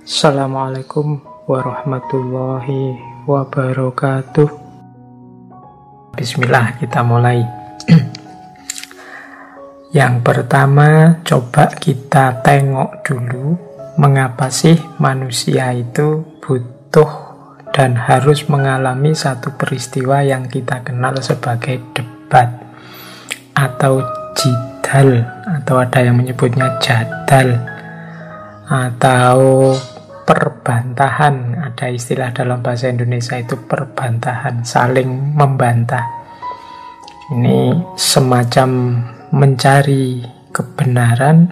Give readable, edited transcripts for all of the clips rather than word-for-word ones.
Assalamualaikum warahmatullahi wabarakatuh. Bismillah, kita mulai. Yang pertama, coba kita tengok dulu mengapa sih manusia itu butuh dan harus mengalami satu peristiwa yang kita kenal sebagai debat atau jidal, atau ada yang menyebutnya jadal atau perbantahan. Ada istilah dalam bahasa Indonesia itu perbantahan, saling membantah. Ini semacam mencari kebenaran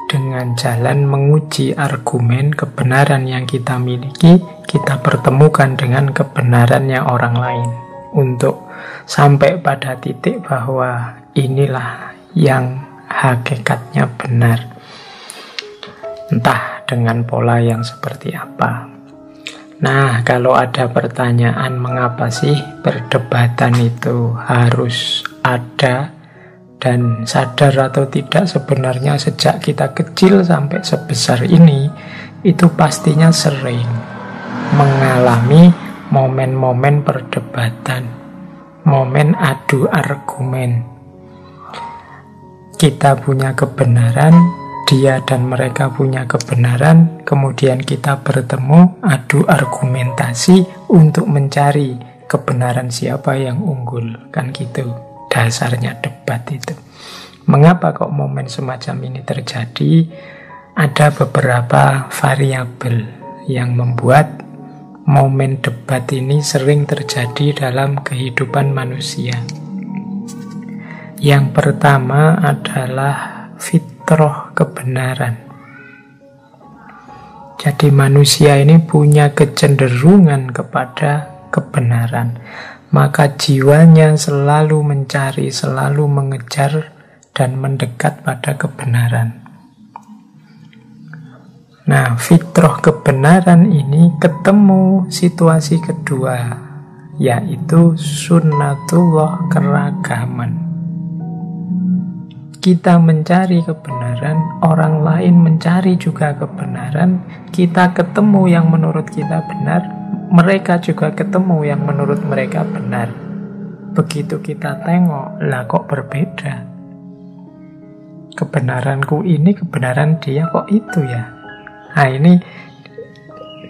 dengan jalan menguji argumen kebenaran yang kita miliki, kita pertemukan dengan kebenarannya orang lain untuk sampai pada titik bahwa inilah yang hakikatnya benar. Entah dengan pola yang seperti apa. Nah, kalau ada pertanyaan mengapa sih perdebatan itu harus ada, dan sadar atau tidak sebenarnya sejak kita kecil sampai sebesar ini, itu pastinya sering mengalami momen-momen perdebatan, momen adu argumen. Kita punya kebenaran, dia dan mereka punya kebenaran, kemudian kita bertemu, adu argumentasi untuk mencari kebenaran siapa yang unggul. Kan gitu dasarnya debat itu. Mengapa kok momen semacam ini terjadi? Ada beberapa variabel yang membuat momen debat ini sering terjadi dalam kehidupan manusia. Yang pertama adalah fitrah kebenaran. Jadi manusia ini punya kecenderungan kepada kebenaran, maka jiwanya selalu mencari, selalu mengejar dan mendekat pada kebenaran. Nah, fitrah kebenaran ini ketemu situasi kedua, yaitu sunnatullah, keragaman. Kita mencari kebenaran, orang lain mencari juga kebenaran, kita ketemu yang menurut kita benar, mereka juga ketemu yang menurut mereka benar. Begitu kita tengok, lah kok berbeda? Kebenaranku ini, kebenaran dia kok itu ya? Nah, ini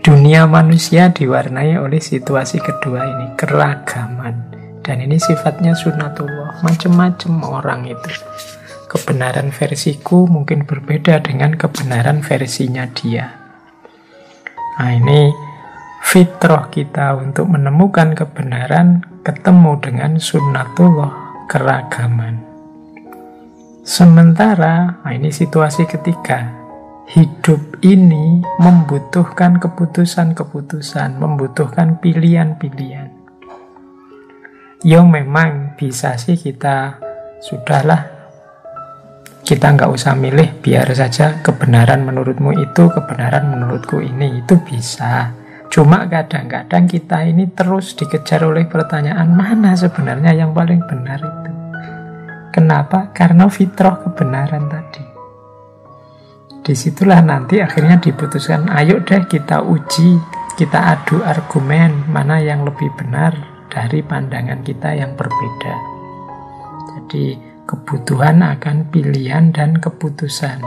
dunia manusia diwarnai oleh situasi kedua ini, keragaman. Dan ini sifatnya sunnatullah, macam-macam orang itu. Kebenaran versiku mungkin berbeda dengan kebenaran versinya dia. Nah, ini fitrah kita untuk menemukan kebenaran ketemu dengan sunnatullah, keragaman. Sementara, nah ini situasi ketiga, hidup ini membutuhkan keputusan-keputusan, membutuhkan pilihan-pilihan. Ya memang bisa sih kita, sudahlah, kita nggak usah milih, biar saja kebenaran menurutmu itu, kebenaran menurutku ini, itu bisa. Cuma kadang-kadang kita ini terus dikejar oleh pertanyaan, mana sebenarnya yang paling benar itu? Kenapa? Karena fitrah kebenaran tadi. Disitulah nanti akhirnya diputuskan, ayo deh kita uji, kita adu argumen, mana yang lebih benar dari pandangan kita yang berbeda. Jadi kebutuhan akan pilihan dan keputusan.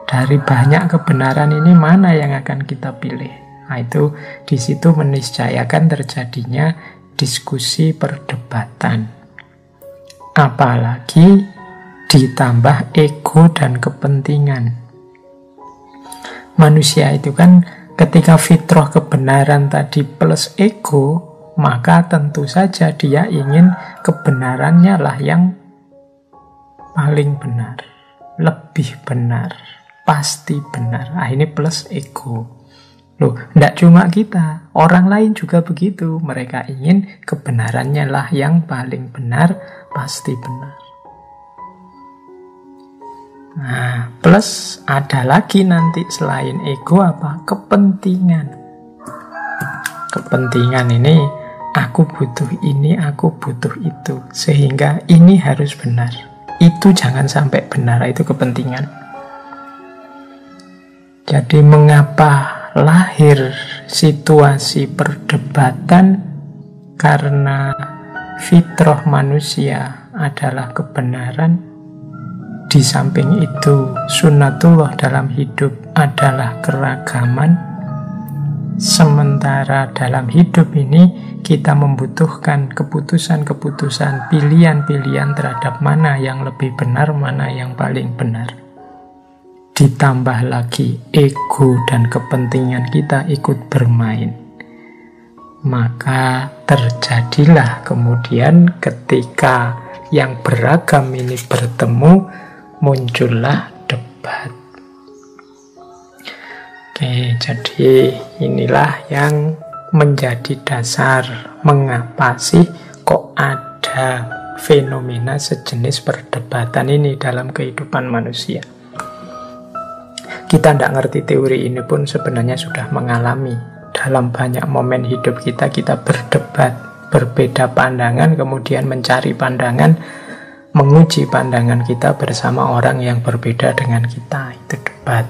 Dari banyak kebenaran ini mana yang akan kita pilih? Nah, itu di situ meniscayakan terjadinya diskusi perdebatan. Apalagi ditambah ego dan kepentingan. Manusia itu kan ketika fitrah kebenaran tadi plus ego, maka tentu saja dia ingin kebenarannya lah yang paling benar, lebih benar, pasti benar. Ah, ini plus ego. Loh, tidak cuma kita, orang lain juga begitu. Mereka ingin kebenarannya lah yang paling benar, pasti benar. Nah, plus ada lagi nanti selain ego apa? Kepentingan. Kepentingan ini, aku butuh ini, aku butuh itu, sehingga ini harus benar. Itu jangan sampai benar, itu kepentingan. Jadi mengapa lahir situasi perdebatan karena fitrah manusia adalah kebenaran. Di samping itu, sunnatullah dalam hidup adalah keragaman. Sementara dalam hidup ini kita membutuhkan keputusan-keputusan, pilihan-pilihan terhadap mana yang lebih benar, mana yang paling benar. Ditambah lagi ego dan kepentingan kita ikut bermain. Maka terjadilah kemudian ketika yang beragam ini bertemu, muncullah debat. Oke, jadi inilah yang menjadi dasar mengapa sih kok ada fenomena sejenis perdebatan ini dalam kehidupan manusia. Kita tidak ngerti teori ini pun sebenarnya sudah mengalami. Dalam banyak momen hidup kita berdebat, berbeda pandangan, kemudian mencari pandangan, menguji pandangan kita bersama orang yang berbeda dengan kita. Itu debat.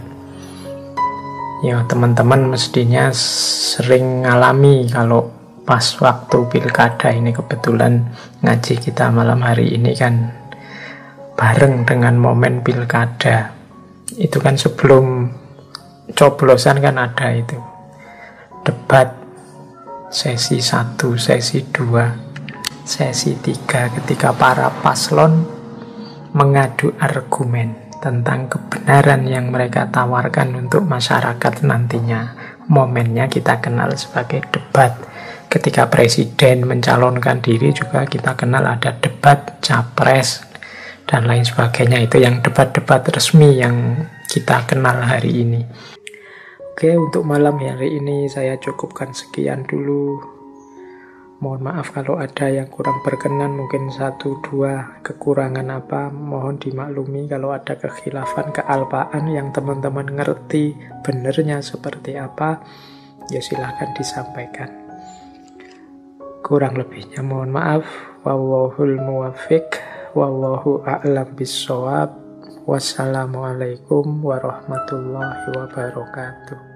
Ya, teman-teman mestinya sering ngalami kalau pas waktu pilkada ini, kebetulan ngaji kita malam hari ini kan bareng dengan momen pilkada. Itu kan sebelum coblosan kan ada itu debat sesi 1, sesi 2, sesi 3 ketika para paslon mengadu argumen tentang kebenaran yang mereka tawarkan untuk masyarakat nantinya. Momennya kita kenal sebagai debat. Ketika presiden mencalonkan diri juga kita kenal ada debat capres dan lain sebagainya. Itu yang debat-debat resmi yang kita kenal hari ini. Oke, untuk malam hari ini saya cukupkan sekian dulu. Mohon maaf kalau ada yang kurang berkenan, mungkin 1-2 kekurangan apa, mohon dimaklumi. Kalau ada kekhilafan, kealpaan yang teman-teman ngerti benernya seperti apa, ya silahkan disampaikan. Kurang lebihnya mohon maaf. Wallahul muwaffiq, wallahu a'lam bissawab. Wassalamualaikum warahmatullahi wabarakatuh.